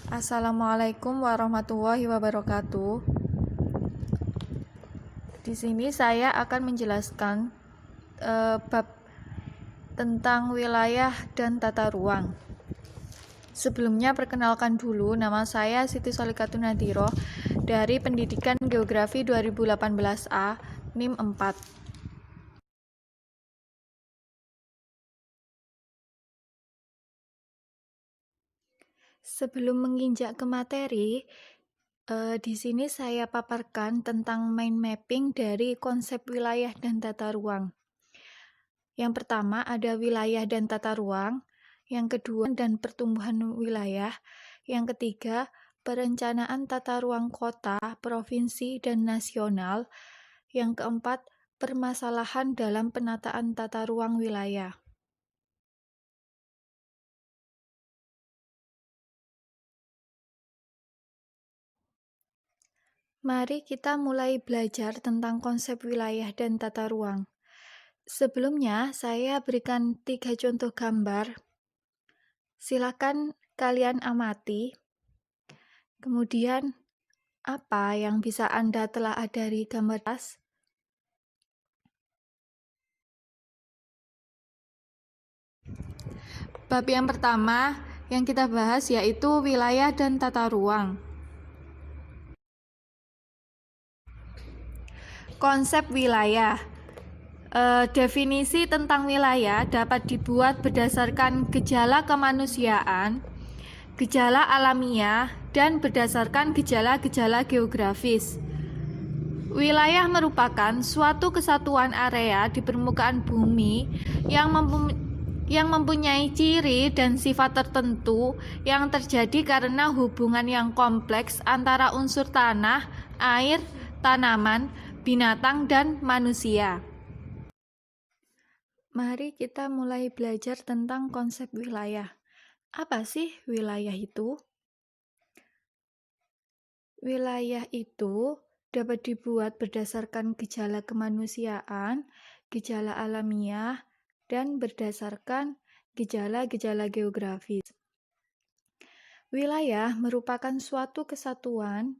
Assalamualaikum warahmatullahi wabarakatuh. Di sini saya akan menjelaskan bab tentang wilayah dan tata ruang. Sebelumnya perkenalkan dulu, nama saya Siti Solikatun Nadhiroh dari Pendidikan Geografi 2018A NIM 4. Sebelum menginjak ke materi, di sini saya paparkan tentang mind mapping dari konsep wilayah dan tata ruang. Yang pertama ada wilayah dan tata ruang, yang kedua dan pertumbuhan wilayah, yang ketiga perencanaan tata ruang kota, provinsi, dan nasional, yang keempat permasalahan dalam penataan tata ruang wilayah. Mari kita mulai belajar tentang konsep wilayah dan tata ruang. Sebelumnya, saya berikan 3 contoh gambar. Silakan kalian amati. Kemudian, apa yang bisa Anda telah dari gambar atas? Bab yang pertama yang kita bahas yaitu wilayah dan tata ruang. Konsep wilayah. Definisi tentang wilayah dapat dibuat berdasarkan gejala kemanusiaan, gejala alamiah, dan berdasarkan gejala-gejala geografis. Wilayah merupakan suatu kesatuan area di permukaan bumi yang mempunyai ciri dan sifat tertentu yang terjadi karena hubungan yang kompleks antara unsur tanah, air, tanaman, binatang, dan manusia. Mari kita mulai belajar tentang konsep wilayah. Apa sih wilayah itu? Wilayah itu dapat dibuat berdasarkan gejala kemanusiaan, gejala alamiah, dan berdasarkan gejala-gejala geografis. Wilayah merupakan suatu kesatuan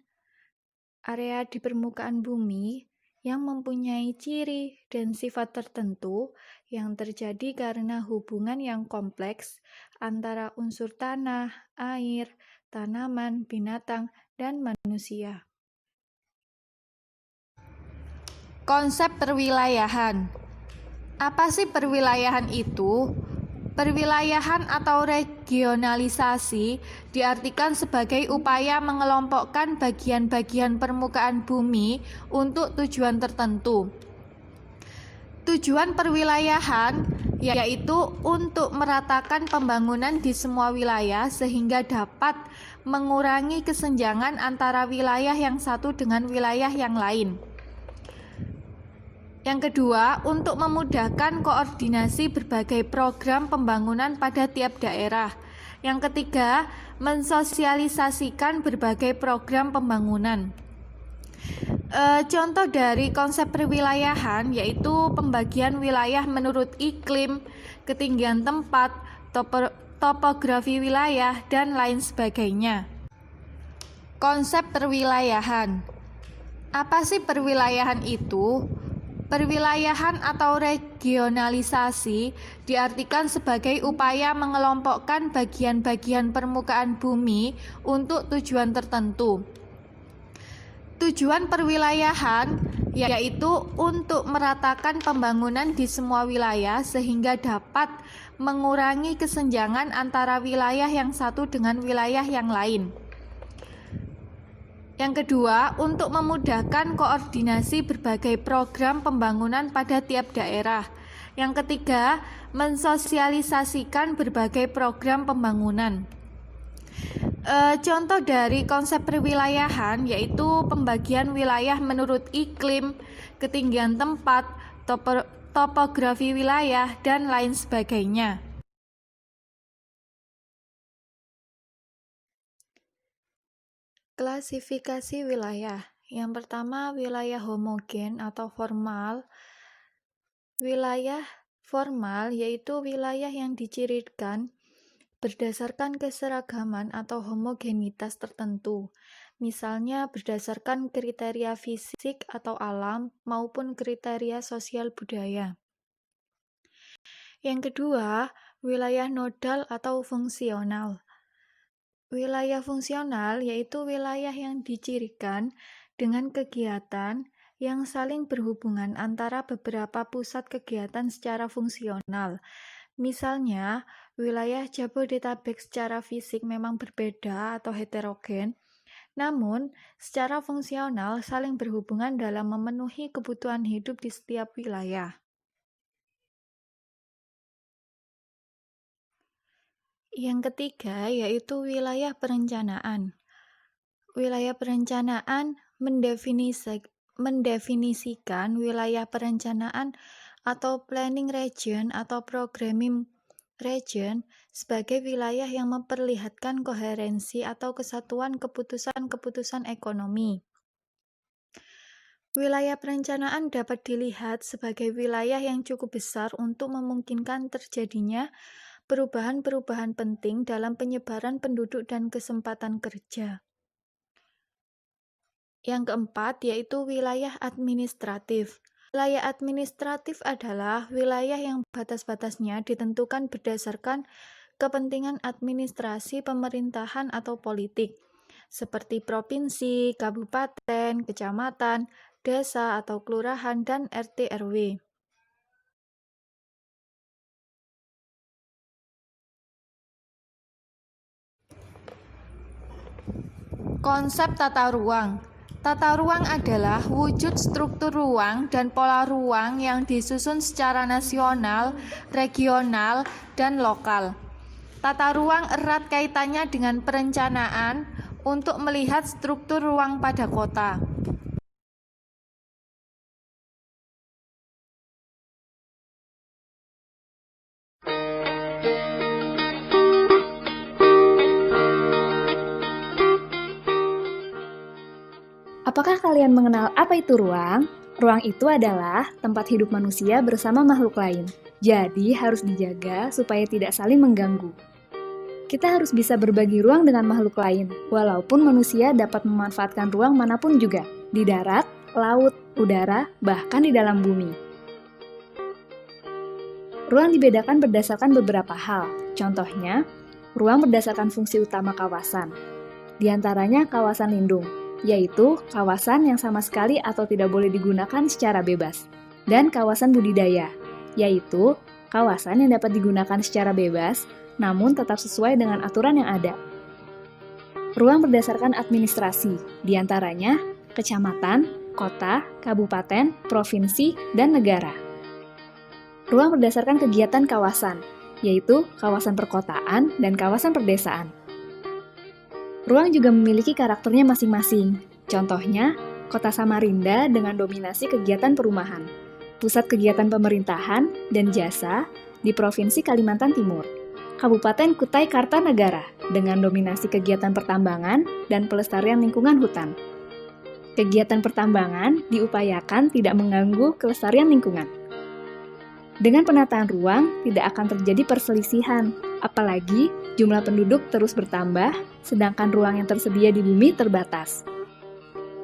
area di permukaan bumi yang mempunyai ciri dan sifat tertentu yang terjadi karena hubungan yang kompleks antara unsur tanah, air, tanaman, binatang, dan manusia. Konsep perwilayahan. Apa sih perwilayahan itu? Perwilayahan atau regionalisasi diartikan sebagai upaya mengelompokkan bagian-bagian permukaan bumi untuk tujuan tertentu. Tujuan perwilayahan yaitu untuk meratakan pembangunan di semua wilayah sehingga dapat mengurangi kesenjangan antara wilayah yang satu dengan wilayah yang lain. Yang kedua, untuk memudahkan koordinasi berbagai program pembangunan pada tiap daerah. Yang ketiga, mensosialisasikan berbagai program pembangunan. Contoh dari konsep perwilayahan yaitu pembagian wilayah menurut iklim, ketinggian tempat, topografi wilayah, dan lain sebagainya. Konsep perwilayahan. Apa sih perwilayahan itu? Perwilayahan atau regionalisasi diartikan sebagai upaya mengelompokkan bagian-bagian permukaan bumi untuk tujuan tertentu. Tujuan perwilayahan yaitu untuk meratakan pembangunan di semua wilayah sehingga dapat mengurangi kesenjangan antara wilayah yang satu dengan wilayah yang lain. Yang kedua, untuk memudahkan koordinasi berbagai program pembangunan pada tiap daerah. Yang ketiga, mensosialisasikan berbagai program pembangunan. Contoh dari konsep perwilayahan yaitu pembagian wilayah menurut iklim, ketinggian tempat, topografi wilayah, dan lain sebagainya. Klasifikasi wilayah. Yang pertama, wilayah homogen atau formal. Wilayah formal yaitu wilayah yang dicirikan berdasarkan keseragaman atau homogenitas tertentu, misalnya berdasarkan kriteria fisik atau alam maupun kriteria sosial budaya. Yang kedua, wilayah nodal atau fungsional. Wilayah fungsional yaitu wilayah yang dicirikan dengan kegiatan yang saling berhubungan antara beberapa pusat kegiatan secara fungsional. Misalnya, wilayah Jabodetabek secara fisik memang berbeda atau heterogen, namun secara fungsional saling berhubungan dalam memenuhi kebutuhan hidup di setiap wilayah. Yang ketiga yaitu wilayah perencanaan. Wilayah perencanaan mendefinisikan wilayah perencanaan atau planning region atau programming region sebagai wilayah yang memperlihatkan koherensi atau kesatuan keputusan-keputusan ekonomi. Wilayah perencanaan dapat dilihat sebagai wilayah yang cukup besar untuk memungkinkan terjadinya perubahan-perubahan penting dalam penyebaran penduduk dan kesempatan kerja. Yang keempat yaitu wilayah administratif. Wilayah administratif adalah wilayah yang batas-batasnya ditentukan berdasarkan kepentingan administrasi pemerintahan atau politik, seperti provinsi, kabupaten, kecamatan, desa atau kelurahan, dan RT/RW. Konsep tata ruang. Tata ruang adalah wujud struktur ruang dan pola ruang yang disusun secara nasional, regional, dan lokal. Tata ruang erat kaitannya dengan perencanaan untuk melihat struktur ruang pada kota. Apakah kalian mengenal apa itu ruang? Ruang itu adalah tempat hidup manusia bersama makhluk lain. Jadi harus dijaga supaya tidak saling mengganggu. Kita harus bisa berbagi ruang dengan makhluk lain, walaupun manusia dapat memanfaatkan ruang manapun juga, di darat, laut, udara, bahkan di dalam bumi. Ruang dibedakan berdasarkan beberapa hal. Contohnya, ruang berdasarkan fungsi utama kawasan. Di antaranya kawasan lindung, yaitu kawasan yang sama sekali atau tidak boleh digunakan secara bebas. Dan kawasan budidaya, yaitu kawasan yang dapat digunakan secara bebas, namun tetap sesuai dengan aturan yang ada. Ruang berdasarkan administrasi, di antaranya kecamatan, kota, kabupaten, provinsi, dan negara. Ruang berdasarkan kegiatan kawasan, yaitu kawasan perkotaan dan kawasan perdesaan. Ruang juga memiliki karakternya masing-masing. Contohnya, Kota Samarinda dengan dominasi kegiatan perumahan, pusat kegiatan pemerintahan dan jasa di Provinsi Kalimantan Timur. Kabupaten Kutai Kartanegara dengan dominasi kegiatan pertambangan dan pelestarian lingkungan hutan. Kegiatan pertambangan diupayakan tidak mengganggu kelestarian lingkungan. Dengan penataan ruang, tidak akan terjadi perselisihan, apalagi jumlah penduduk terus bertambah, sedangkan ruang yang tersedia di bumi terbatas.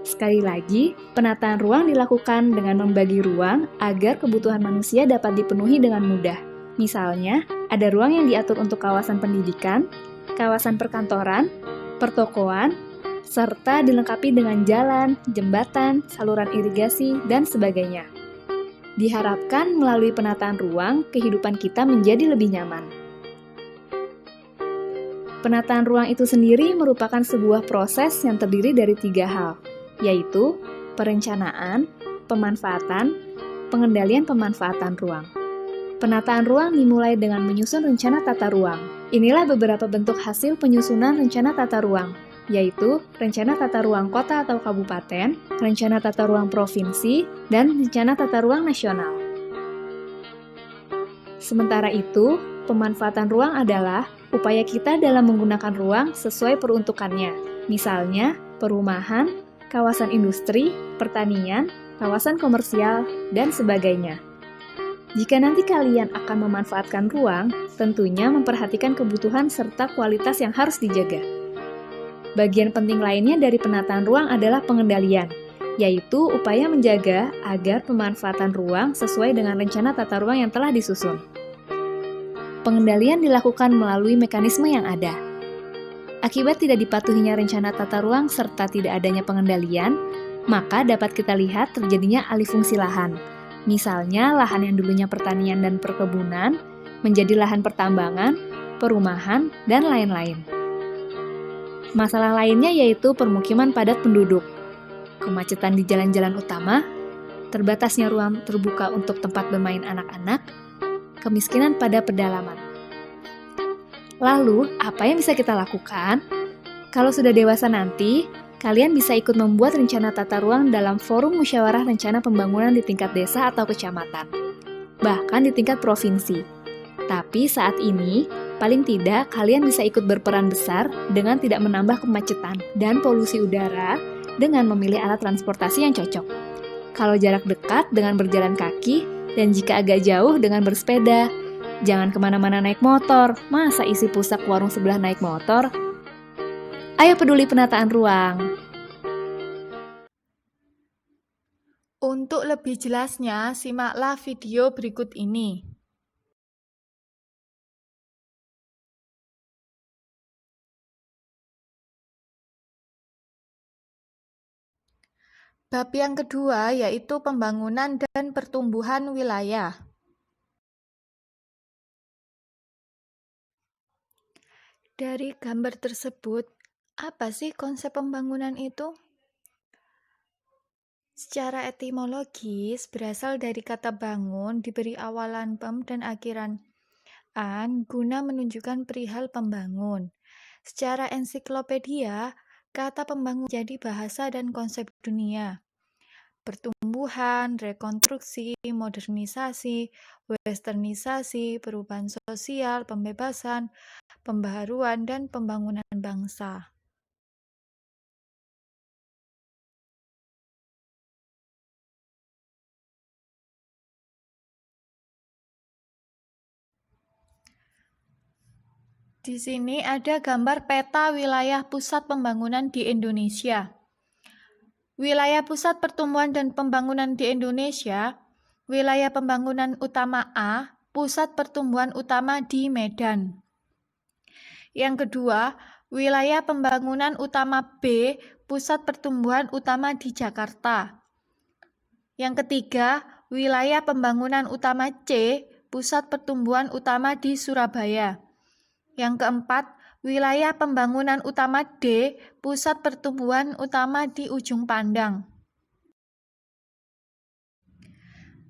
Sekali lagi, penataan ruang dilakukan dengan membagi ruang agar kebutuhan manusia dapat dipenuhi dengan mudah. Misalnya, ada ruang yang diatur untuk kawasan pendidikan, kawasan perkantoran, pertokoan, serta dilengkapi dengan jalan, jembatan, saluran irigasi, dan sebagainya. Diharapkan melalui penataan ruang, kehidupan kita menjadi lebih nyaman. Penataan ruang itu sendiri merupakan sebuah proses yang terdiri dari 3 hal, yaitu perencanaan, pemanfaatan, pengendalian pemanfaatan ruang. Penataan ruang dimulai dengan menyusun rencana tata ruang. Inilah beberapa bentuk hasil penyusunan rencana tata ruang, yaitu rencana tata ruang kota atau kabupaten, rencana tata ruang provinsi, dan rencana tata ruang nasional. Sementara itu, pemanfaatan ruang adalah upaya kita dalam menggunakan ruang sesuai peruntukannya, misalnya perumahan, kawasan industri, pertanian, kawasan komersial, dan sebagainya. Jika nanti kalian akan memanfaatkan ruang, tentunya memperhatikan kebutuhan serta kualitas yang harus dijaga. Bagian penting lainnya dari penataan ruang adalah pengendalian, yaitu upaya menjaga agar pemanfaatan ruang sesuai dengan rencana tata ruang yang telah disusun. Pengendalian dilakukan melalui mekanisme yang ada. Akibat tidak dipatuhinya rencana tata ruang serta tidak adanya pengendalian, maka dapat kita lihat terjadinya alih fungsi lahan. Misalnya, lahan yang dulunya pertanian dan perkebunan menjadi lahan pertambangan, perumahan, dan lain-lain. Masalah lainnya yaitu permukiman padat penduduk, kemacetan di jalan-jalan utama, terbatasnya ruang terbuka untuk tempat bermain anak-anak, kemiskinan pada pedalaman. Lalu, apa yang bisa kita lakukan? Kalau sudah dewasa nanti, kalian bisa ikut membuat rencana tata ruang dalam forum musyawarah rencana pembangunan di tingkat desa atau kecamatan, bahkan di tingkat provinsi. Tapi saat ini, paling tidak kalian bisa ikut berperan besar dengan tidak menambah kemacetan dan polusi udara dengan memilih alat transportasi yang cocok. Kalau jarak dekat dengan berjalan kaki, dan jika agak jauh dengan bersepeda. Jangan kemana-mana naik motor, masa isi pusat warung sebelah naik motor? Ayo peduli penataan ruang. Untuk lebih jelasnya, simaklah video berikut ini. Bab yang kedua yaitu pembangunan dan pertumbuhan wilayah. Dari gambar tersebut, apa sih konsep pembangunan itu? Secara etimologis, berasal dari kata bangun, diberi awalan pem dan akhiran an, guna menunjukkan perihal pembangun. Secara ensiklopedia, kata pembangun jadi bahasa dan konsep dunia. Pertumbuhan, rekonstruksi, modernisasi, westernisasi, perubahan sosial, pembebasan, pembaharuan, dan pembangunan bangsa. Di sini ada gambar peta wilayah pusat pembangunan di Indonesia. Wilayah pusat pertumbuhan dan pembangunan di Indonesia, wilayah pembangunan utama A, pusat pertumbuhan utama di Medan. Yang kedua, wilayah pembangunan utama B, pusat pertumbuhan utama di Jakarta. Yang ketiga, wilayah pembangunan utama C, pusat pertumbuhan utama di Surabaya. Yang keempat, wilayah pembangunan utama D, pusat pertumbuhan utama di Ujung Pandang.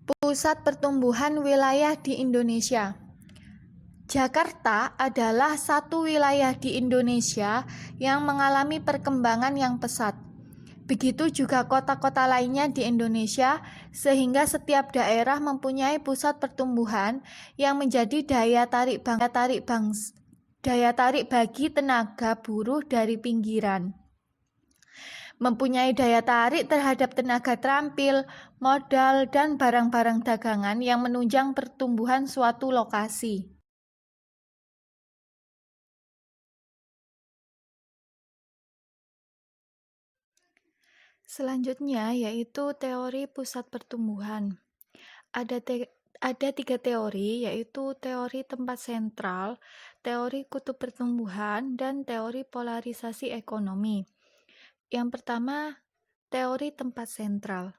Pusat pertumbuhan wilayah di Indonesia. Jakarta adalah satu wilayah di Indonesia yang mengalami perkembangan yang pesat. Begitu juga kota-kota lainnya di Indonesia, sehingga setiap daerah mempunyai pusat pertumbuhan yang menjadi daya tarik bagi tenaga buruh dari pinggiran. Mempunyai daya tarik terhadap tenaga terampil, modal, dan barang-barang dagangan yang menunjang pertumbuhan suatu lokasi. Selanjutnya yaitu teori pusat pertumbuhan. Ada 3 teori, yaitu teori tempat sentral, teori kutub pertumbuhan, dan teori polarisasi ekonomi. Yang pertama, teori tempat sentral.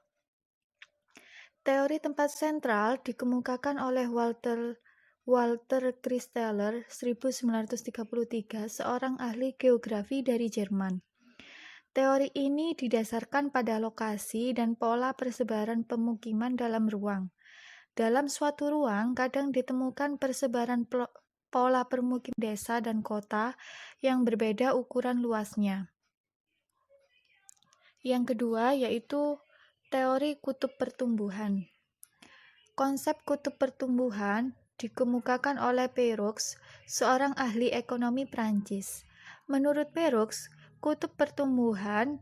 Teori tempat sentral dikemukakan oleh Walter Christaller 1933, seorang ahli geografi dari Jerman. Teori ini didasarkan pada lokasi dan pola persebaran pemukiman dalam ruang. Dalam suatu ruang, kadang ditemukan persebaran pola permukiman desa dan kota yang berbeda ukuran luasnya. Yang kedua yaitu teori kutub pertumbuhan. Konsep kutub pertumbuhan dikemukakan oleh Perroux, seorang ahli ekonomi Prancis. Menurut Perroux, kutub pertumbuhan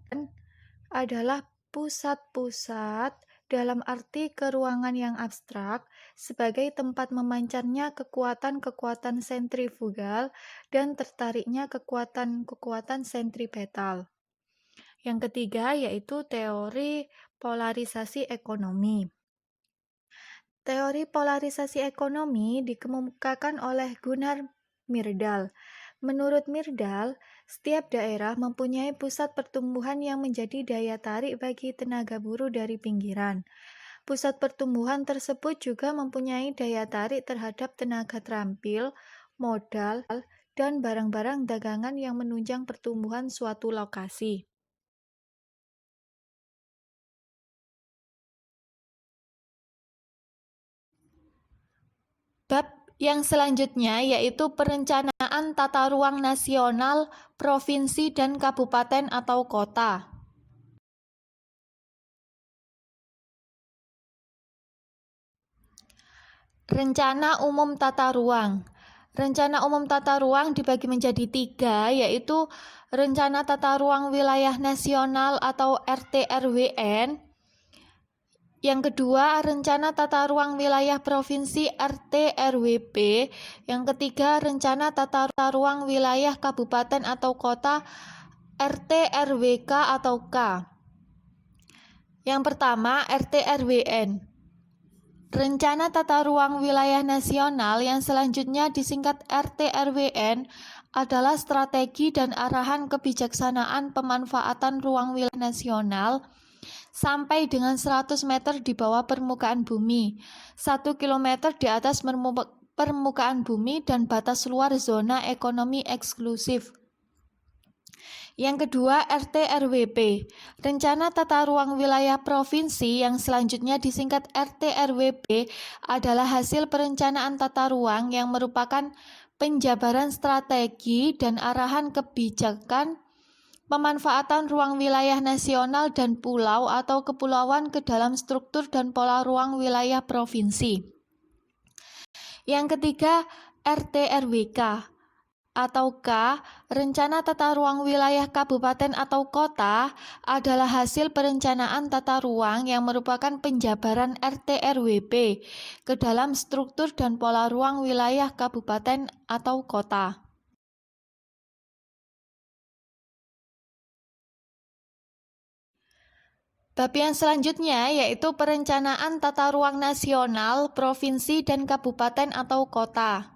adalah pusat-pusat dalam arti keruangan yang abstrak sebagai tempat memancarnya kekuatan-kekuatan sentrifugal dan tertariknya kekuatan-kekuatan sentripetal. Yang ketiga yaitu teori polarisasi ekonomi. Teori polarisasi ekonomi dikemukakan oleh Gunnar Myrdal. Menurut Myrdal, setiap daerah mempunyai pusat pertumbuhan yang menjadi daya tarik bagi tenaga buruh dari pinggiran. Pusat pertumbuhan tersebut juga mempunyai daya tarik terhadap tenaga terampil, modal, dan barang-barang dagangan yang menunjang pertumbuhan suatu lokasi. Bab yang selanjutnya yaitu perencanaan tata ruang nasional, provinsi, dan kabupaten atau kota. Rencana umum tata ruang. Rencana umum tata ruang dibagi menjadi 3, yaitu Rencana Tata Ruang Wilayah Nasional atau RTRWN. Yang kedua, Rencana Tata Ruang Wilayah Provinsi RT-RWP. Yang ketiga, Rencana Tata Ruang Wilayah Kabupaten atau Kota RT-RWK atau K. Yang pertama, RT-RWN. Rencana Tata Ruang Wilayah Nasional yang selanjutnya disingkat RT-RWN adalah strategi dan arahan kebijaksanaan pemanfaatan ruang wilayah nasional sampai dengan 100 meter di bawah permukaan bumi, 1 km di atas permukaan bumi dan batas luar zona ekonomi eksklusif. Yang kedua, RT-RWP, Rencana Tata Ruang Wilayah Provinsi yang selanjutnya disingkat RT-RWP adalah hasil perencanaan tata ruang yang merupakan penjabaran strategi dan arahan kebijakan pemanfaatan ruang wilayah nasional dan pulau atau kepulauan ke dalam struktur dan pola ruang wilayah provinsi. Yang ketiga, RT-RWK atau K, Rencana Tata Ruang Wilayah Kabupaten atau Kota adalah hasil perencanaan tata ruang yang merupakan penjabaran RT-RWP ke dalam struktur dan pola ruang wilayah kabupaten atau kota. Bab yang selanjutnya yaitu perencanaan tata ruang nasional, provinsi, dan kabupaten atau kota.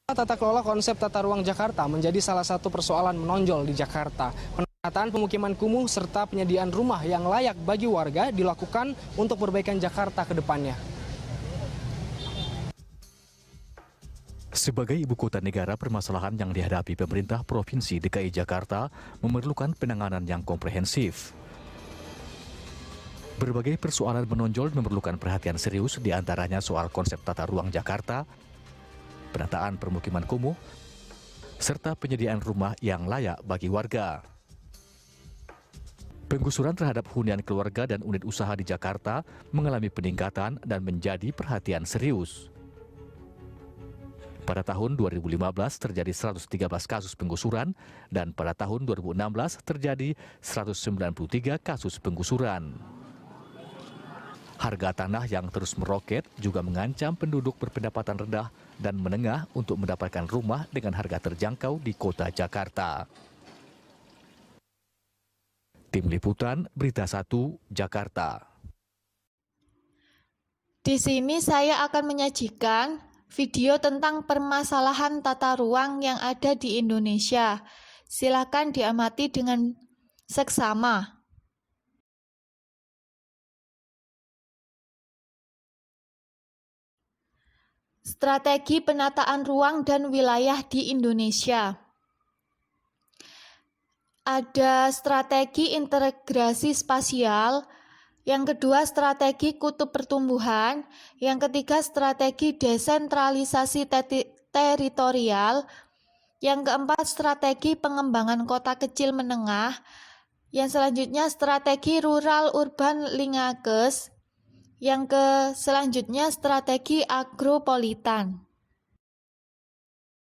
Tata kelola konsep tata ruang Jakarta menjadi salah satu persoalan menonjol di Jakarta. Penataan pemukiman kumuh serta penyediaan rumah yang layak bagi warga dilakukan untuk perbaikan Jakarta ke depannya. Sebagai ibu kota negara, permasalahan yang dihadapi pemerintah Provinsi DKI Jakarta memerlukan penanganan yang komprehensif. Berbagai persoalan menonjol memerlukan perhatian serius, diantaranya soal konsep tata ruang Jakarta, penataan permukiman kumuh, serta penyediaan rumah yang layak bagi warga. Penggusuran terhadap hunian keluarga dan unit usaha di Jakarta mengalami peningkatan dan menjadi perhatian serius. Pada tahun 2015 terjadi 113 kasus penggusuran dan pada tahun 2016 terjadi 193 kasus penggusuran. Harga tanah yang terus meroket juga mengancam penduduk berpendapatan rendah dan menengah untuk mendapatkan rumah dengan harga terjangkau di kota Jakarta. Tim Liputan Berita 1, Jakarta. Di sini saya akan menyajikan video tentang permasalahan tata ruang yang ada di Indonesia. Silakan diamati dengan seksama. Strategi penataan ruang dan wilayah di Indonesia. Ada strategi integrasi spasial, yang kedua strategi kutub pertumbuhan, yang ketiga strategi desentralisasi teritorial, yang keempat strategi pengembangan kota kecil menengah, yang selanjutnya strategi rural urban linkages, yang selanjutnya strategi agropolitan.